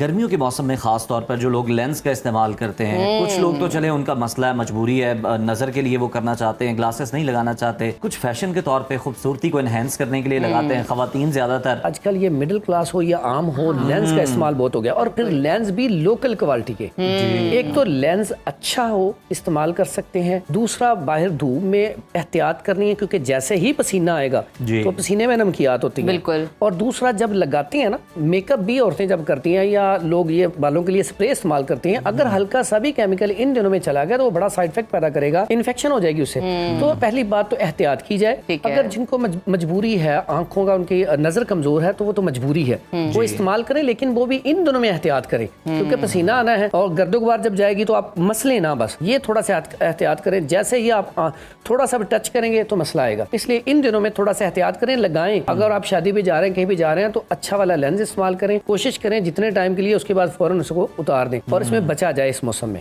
गर्मियों के मौसम में खास तौर पर जो लोग लेंस का इस्तेमाल करते हैं, कुछ लोग तो चले उनका मसला है, मजबूरी है, नजर के लिए वो करना चाहते हैं, ग्लासेस नहीं लगाना चाहते, कुछ फैशन के तौर पे खूबसूरती को एनहेंस करने के लिए लगाते हैं खवातीन ज्यादातर। आजकल ये मिडिल क्लास हो या आम हो, लेंस का इस्तेमाल बहुत हो गया, और फिर लेंस भी लोकल क्वालिटी के। एक तो लेंस अच्छा हो, इस्तेमाल कर सकते हैं, दूसरा बाहर धूप में एहतियात करनी है क्योंकि जैसे ही पसीना आएगा तो पसीने में नमकियात होती है। बिल्कुल। और दूसरा जब लगाती हैं ना, मेकअप भी औरतें जब करती हैं या लोग ये बालों के लिए स्प्रे इस्तेमाल करती हैं, अगर हल्का सा भी केमिकल इन दिनों में चला गया तो वो बड़ा साइड इफेक्ट पैदा करेगा, इन्फेक्शन हो जाएगी उससे। तो पहली बात तो एहतियात की जाए। अगर जिनको मजबूरी है, आंखों का उनकी नजर कमजोर है, तो वो तो मजबूरी है, वो इस्तेमाल करें, लेकिन वो भी इन दिनों में एहतियात करें क्योंकि पसीना आना है और गर्दोगुबार जब जाएगी तो आप मसले ना, बस ये थोड़ा सा एहतियात करें। जैसे ही आप थोड़ा सा भी टच करेंगे तो मसला आएगा, इसलिए इन दिनों में थोड़ा सा एहतियात करें, लगाएं। अगर आप शादी भी जा रहे हैं, कहीं भी जा रहे हैं, तो अच्छा वाला लेंस इस्तेमाल करें, कोशिश करें जितने टाइम के लिए, उसके बाद फौरन उसको उतार दें और इसमें बचा जाए इस मौसम में।